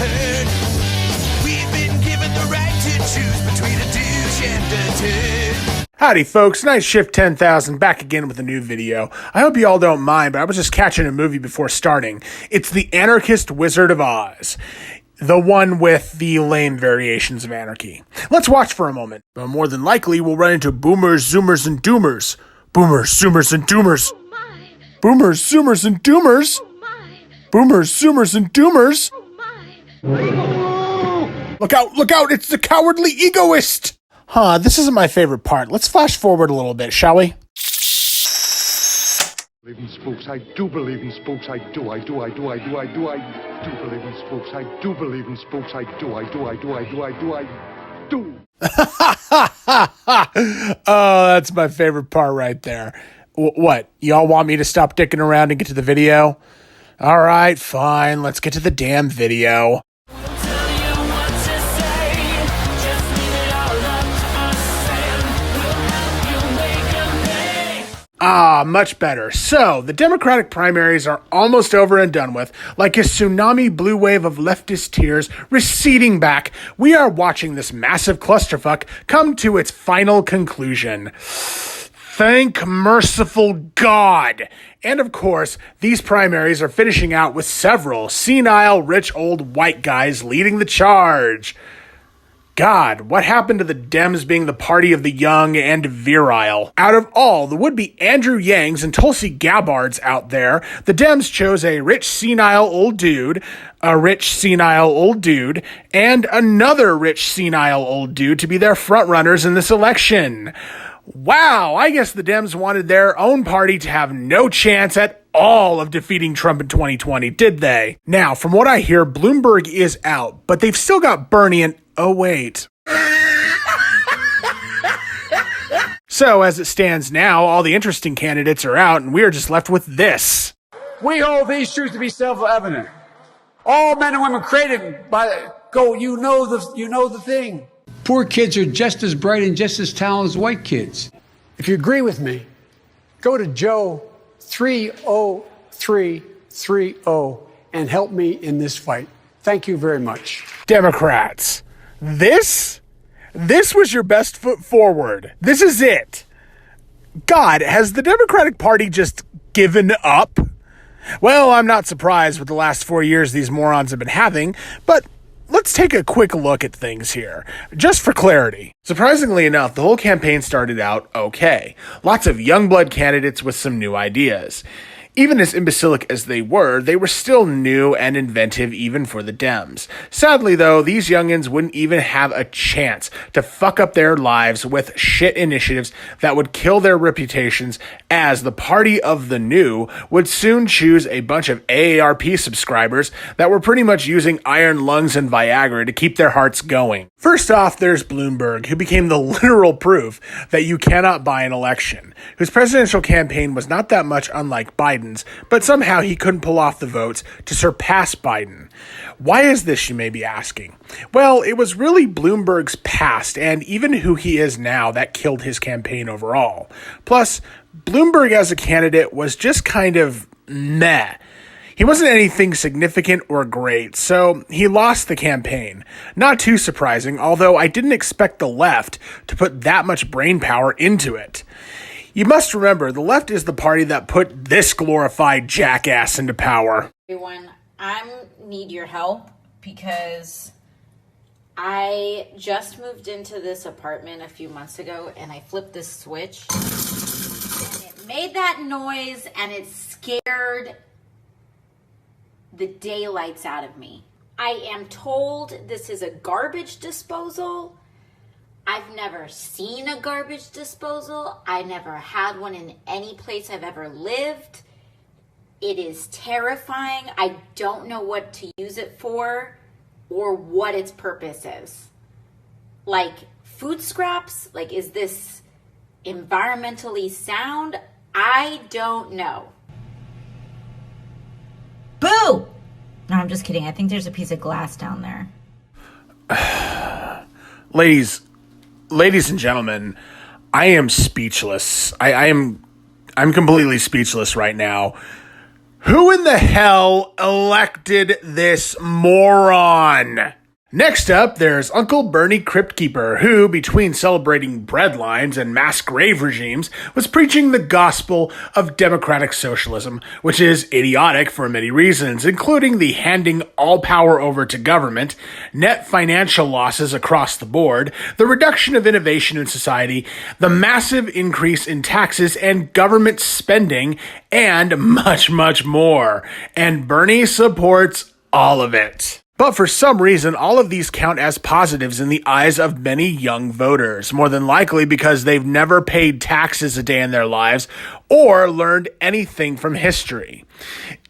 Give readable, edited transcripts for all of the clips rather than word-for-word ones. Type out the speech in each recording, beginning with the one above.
heard. We've been given the right to choose between a douche and a turd. Howdy folks, Night Shift 10,000 back again with a new video. I hope you all don't mind, but I was just catching a movie before starting. It's The Anarchist Wizard of Oz. The one with the lame variations of anarchy. Let's watch for a moment. But more than likely, we'll run into boomers, zoomers, and doomers. Boomers, zoomers, and doomers. Oh my. Boomers, zoomers, and doomers. Oh my. Boomers, zoomers, and doomers. Oh my. Look out, it's the cowardly egoist! This isn't my favorite part. Let's flash forward a little bit, shall we? Believe in spooks. I do believe in spooks. I do believe in spooks. I do believe in spooks. I do. Oh, that's my favorite part right there. What? Y'all want me to stop dicking around and get to the video? All right, fine. Let's get to the damn video. Much better. So, the Democratic primaries are almost over and done with. Like a tsunami blue wave of leftist tears receding back, we are watching this massive clusterfuck come to its final conclusion. Thank merciful God. And of course, these primaries are finishing out with several senile, rich old white guys leading the charge. God, what happened to the Dems being the party of the young and virile? Out of all the would-be Andrew Yangs and Tulsi Gabbards out there, the Dems chose a rich senile old dude, a rich senile old dude, and another rich senile old dude to be their frontrunners in this election. Wow, I guess the Dems wanted their own party to have no chance at all of defeating Trump in 2020, did they? Now, from what I hear, Bloomberg is out, but they've still got Bernie and oh, wait. So, as it stands now, all the interesting candidates are out, and we are just left with this. We hold these truths to be self-evident. All men and women created by you know the thing. Poor kids are just as bright and just as talented as white kids. If you agree with me, go to Joe 30330 and help me in this fight. Thank you very much. Democrats. This was your best foot forward. This is it. God, has the Democratic Party just given up? Well, I'm not surprised with the last 4 years these morons have been having, but let's take a quick look at things here, just for clarity. Surprisingly enough, the whole campaign started out okay. Lots of young blood candidates with some new ideas. Even as imbecilic as they were still new and inventive even for the Dems. Sadly, though, these youngins wouldn't even have a chance to fuck up their lives with shit initiatives that would kill their reputations, as the party of the new would soon choose a bunch of AARP subscribers that were pretty much using iron lungs and Viagra to keep their hearts going. First off, there's Bloomberg, who became the literal proof that you cannot buy an election, whose presidential campaign was not that much unlike Biden's, but somehow he couldn't pull off the votes to surpass Biden. Why is this, you may be asking? Well, it was really Bloomberg's past and even who he is now that killed his campaign overall. Plus, Bloomberg as a candidate was just kind of meh. He wasn't anything significant or great, so he lost the campaign. Not too surprising, although I didn't expect the left to put that much brainpower into it. You must remember, the left is the party that put this glorified jackass into power. Everyone, I need your help because I just moved into this apartment a few months ago and I flipped this switch and it made that noise and it scared the daylights out of me. I am told this is a garbage disposal. I've never seen a garbage disposal. I never had one in any place I've ever lived. It is terrifying. I don't know what to use it for or what its purpose is. Like food scraps? Like, is this environmentally sound? I don't know. Boo! No, I'm just kidding. I think there's a piece of glass down there. Ladies and gentlemen, I am speechless. I'm completely speechless right now. Who in the hell elected this moron? Next up, there's Uncle Bernie Crypt Keeper, who, between celebrating breadlines and mass grave regimes, was preaching the gospel of democratic socialism, which is idiotic for many reasons, including the handing all power over to government, net financial losses across the board, the reduction of innovation in society, the massive increase in taxes and government spending, and much, much more. And Bernie supports all of it. But for some reason, all of these count as positives in the eyes of many young voters, more than likely because they've never paid taxes a day in their lives or learned anything from history.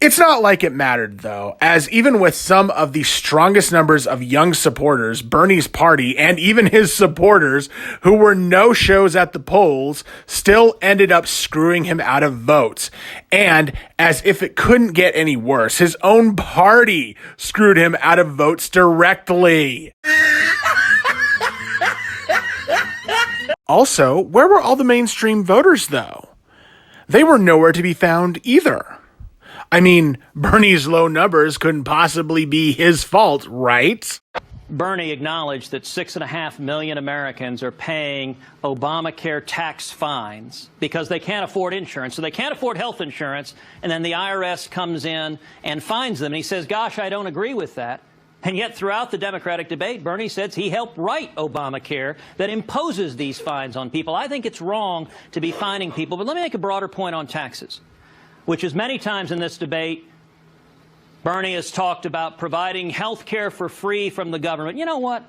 It's not like it mattered, though, as even with some of the strongest numbers of young supporters, Bernie's party, and even his supporters, who were no-shows at the polls, still ended up screwing him out of votes. And, as if it couldn't get any worse, his own party screwed him out of votes directly. Also, where were all the mainstream voters, though? They were nowhere to be found either. I mean, Bernie's low numbers couldn't possibly be his fault, right? Bernie acknowledged that 6.5 million Americans are paying Obamacare tax fines because they can't afford insurance. So they can't afford health insurance, and then the IRS comes in and fines them. And he says, gosh, I don't agree with that. And yet throughout the Democratic debate, Bernie says he helped write Obamacare that imposes these fines on people. I think it's wrong to be fining people. But let me make a broader point on taxes, which is many times in this debate, Bernie has talked about providing health care for free from the government. You know what?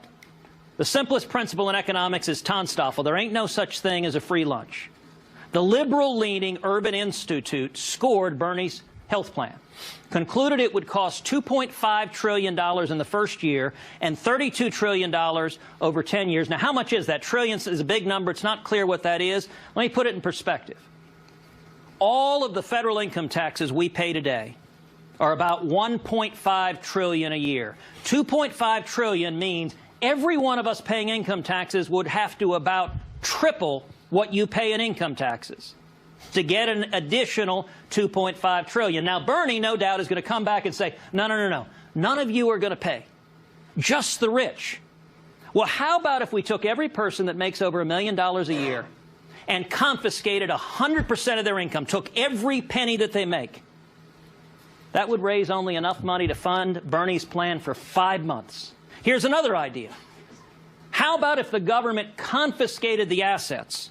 The simplest principle in economics is Tonstoffel. There ain't no such thing as a free lunch. The liberal-leaning Urban Institute scored Bernie's health plan, concluded it would cost $2.5 trillion in the first year and $32 trillion over 10 years. Now, how much is that? Trillions is a big number. It's not clear what that is. Let me put it in perspective. All of the federal income taxes we pay today are about $1.5 trillion a year. $2.5 trillion means every one of us paying income taxes would have to about triple what you pay in income taxes to get an additional $2.5 trillion. Now, Bernie, no doubt, is going to come back and say, no, no, no, no. None of you are going to pay. Just the rich. Well, how about if we took every person that makes over $1 million a year and confiscated 100% of their income, took every penny that they make? That would raise only enough money to fund Bernie's plan for 5 months. Here's another idea. How about if the government confiscated the assets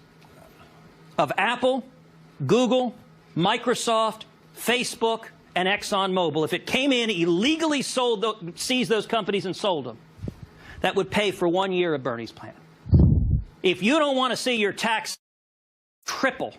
of Apple, Google, Microsoft, Facebook, and ExxonMobil? If it came in, illegally seized those companies and sold them, that would pay for 1 year of Bernie's plan. If you don't want to see your tax triple,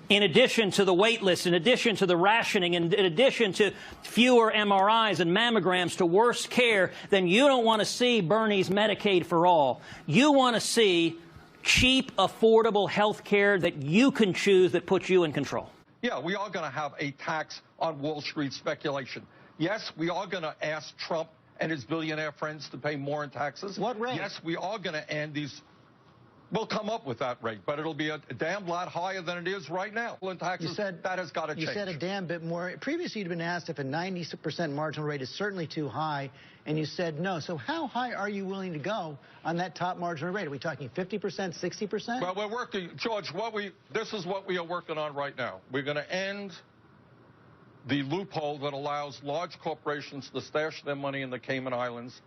in addition to the wait list, in addition to the rationing, in addition to fewer MRIs and mammograms to worse care, then you don't want to see Bernie's Medicaid for all. You want to see cheap, affordable health care that you can choose that puts you in control. Yeah, we are going to have a tax on Wall Street speculation. Yes, we are going to ask Trump and his billionaire friends to pay more in taxes. What rate? Yes, we are going to end these. We'll come up with that rate, but it'll be a damn lot higher than it is right now. In taxes, that has got to change. You said a damn bit more. Previously, you'd been asked if a 90% marginal rate is certainly too high, and you said no. So how high are you willing to go on that top marginal rate? Are we talking 50%, 60%? Well, we're working, George, this is what we are working on right now. We're going to end the loophole that allows large corporations to stash their money in the Cayman Islands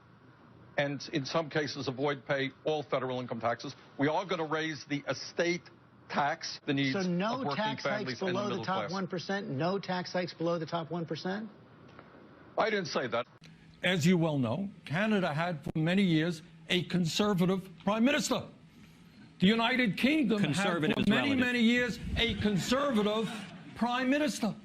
and in some cases avoid pay all federal income taxes. We are going to raise the estate tax, the needs of working families and the middle class. So no tax hikes below the top 1%? No tax hikes below the top 1%? I didn't say that. As you well know, Canada had for many years a conservative prime minister. The United Kingdom had for many years a conservative prime minister.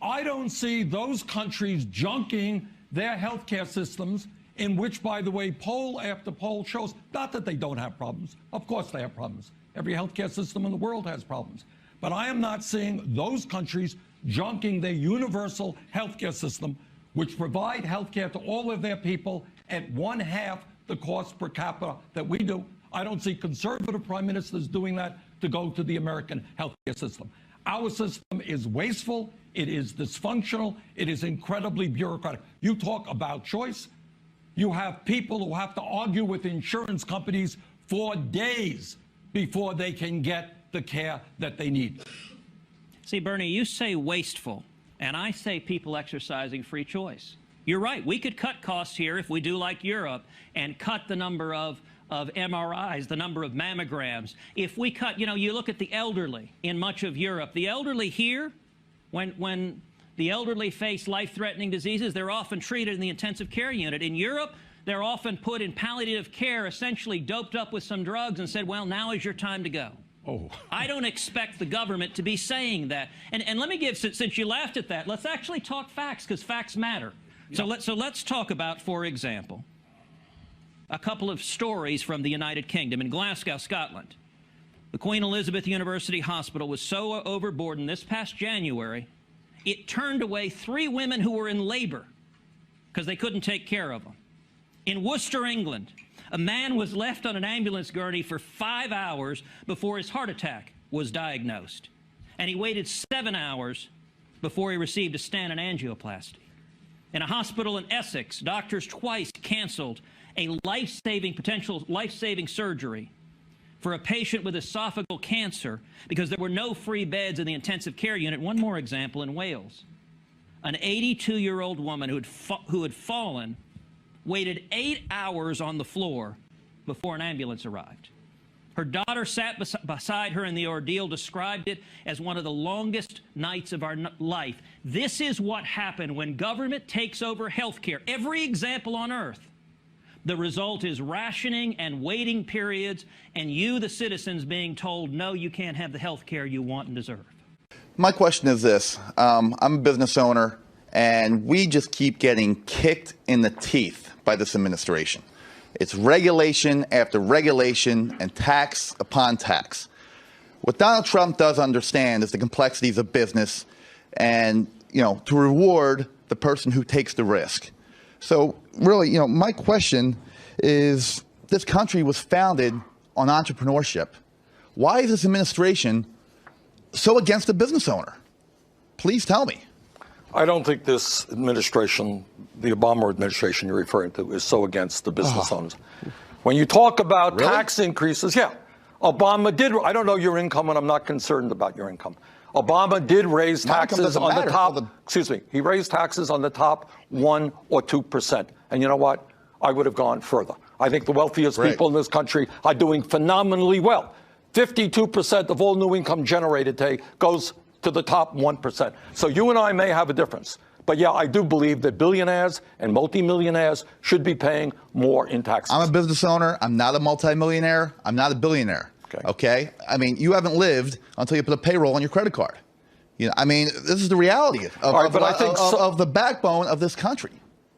I don't see those countries junking their healthcare systems, in which, by the way, poll after poll shows, not that they don't have problems. Of course they have problems. Every healthcare system in the world has problems. But I am not seeing those countries junking their universal healthcare system, which provide healthcare to all of their people at 1/2 the cost per capita that we do. I don't see conservative prime ministers doing that to go to the American healthcare system. Our system is wasteful, It is dysfunctional. It is incredibly bureaucratic. You talk about choice. You have people who have to argue with insurance companies for days before they can get the care that they need. See, Bernie, you say wasteful, and I say people exercising free choice. You're right. We could cut costs here if we do like Europe and cut the number of MRIs, the number of mammograms. If we cut, you look at the elderly in much of Europe. The elderly here, when the elderly face life-threatening diseases, they're often treated in the intensive care unit. In Europe, they're often put in palliative care, essentially doped up with some drugs and said, well, now is your time to go. Oh. I don't expect the government to be saying that. And let me give, since you laughed at that, let's actually talk facts, because facts matter. Yeah. So let's talk about, for example, a couple of stories from the United Kingdom. In Glasgow, Scotland, the Queen Elizabeth University Hospital was so overburdened this past January, it turned away 3 women who were in labor because they couldn't take care of them. In Worcester, England, a man was left on an ambulance gurney for 5 hours before his heart attack was diagnosed. And he waited 7 hours before he received a stent and angioplasty. In a hospital in Essex, doctors twice canceled a potential life-saving surgery for a patient with esophageal cancer because there were no free beds in the intensive care unit. One more example in Wales. An 82-year-old woman who had fallen waited 8 hours on the floor before an ambulance arrived. Her daughter sat beside her, and the ordeal described it as one of the longest nights of our life. This is what happened when government takes over health care. Every example on earth. The result is rationing and waiting periods, and you, the citizens, being told, no, you can't have the health care you want and deserve. My question is this. I'm a business owner, and we just keep getting kicked in the teeth by this administration. It's regulation after regulation and tax upon tax. What Donald Trump does understand is the complexities of business and, to reward the person who takes the risk. So really, my question is, this country was founded on entrepreneurship. Why is this administration so against the business owner? Please tell me. I don't think this administration, the Obama administration you're referring to, is so against the business owners. When you talk about tax increases, yeah, Obama did. I don't know your income, and I'm not concerned about your income. Obama did raise taxes on the top. Excuse me. He raised taxes on the top 1 or 2%. And you know what? I would have gone further. I think the wealthiest people in this country are doing phenomenally well. 52% of all new income generated today goes to the top 1%. So you and I may have a difference. But yeah, I do believe that billionaires and multimillionaires should be paying more in taxes. I'm a business owner. I'm not a multimillionaire. I'm not a billionaire. Okay? I mean, you haven't lived until you put a payroll on your credit card. This is the reality of the backbone of this country.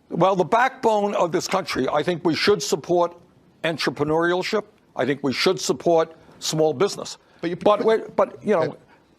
Well, the backbone of this country, I think we should support entrepreneurship. I think we should support small business.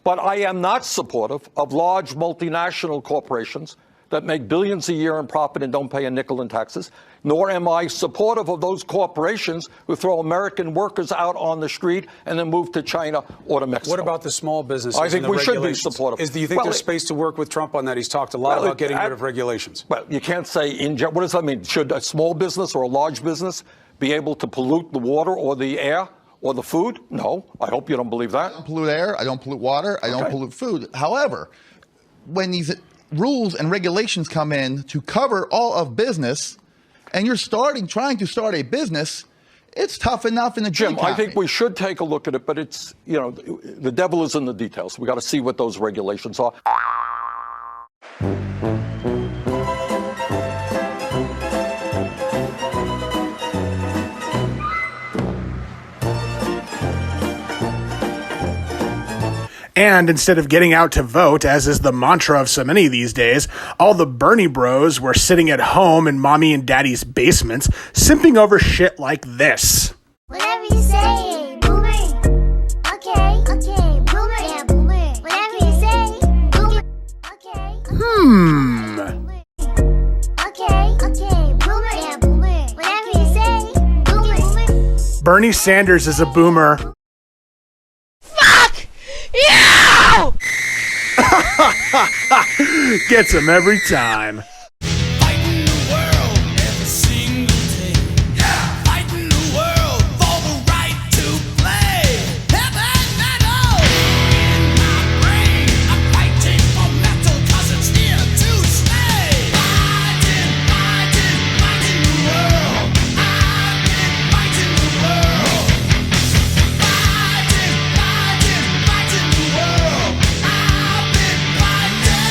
But I am not supportive of large multinational corporations that make billions a year in profit and don't pay a nickel in taxes, nor am I supportive of those corporations who throw American workers out on the street and then move to China or to Mexico. What about the small businesses? I think we should be supportive. Do you think there's space to work with Trump on that? He's talked a lot about getting rid of regulations. Well, you can't say what does that mean? Should a small business or a large business be able to pollute the water or the air or the food? No. I hope you don't believe that. I don't pollute air. I don't pollute water. I don't pollute food. However, when these rules and regulations come in to cover all of business, and you're trying to start a business, it's tough enough in the Jim, I think we should take a look at it, but it's, the devil is in the details. We got to see what those regulations are. And instead of getting out to vote, as is the mantra of so many these days, all the Bernie bros were sitting at home in mommy and daddy's basements, simping over shit like this. Whatever you say, boomer. Okay, boomer. Yeah, boomer. Whatever you say, boomer. Okay, boomer. Yeah, boomer. Whatever you say, boomer. Bernie Sanders is a boomer. Fuck you! Gets him every time. Fighting the world every single day. Yeah, fighting the world for the right to play. Heaven metal in my brain. I'm fighting for metal 'cause it's here to stay. Fighting, fighting, fighting the world. I've been fighting the world. Fighting, fighting, fighting the world. I've been fighting.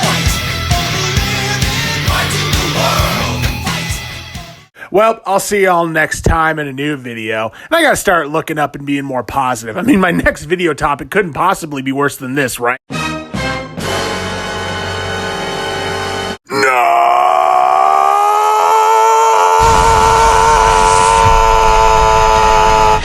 Fight for the living, fighting the world. Fight. Well, I'll see y'all next time in a new video. And I gotta start looking up and being more positive. I mean, my next video topic couldn't possibly be worse than this, right?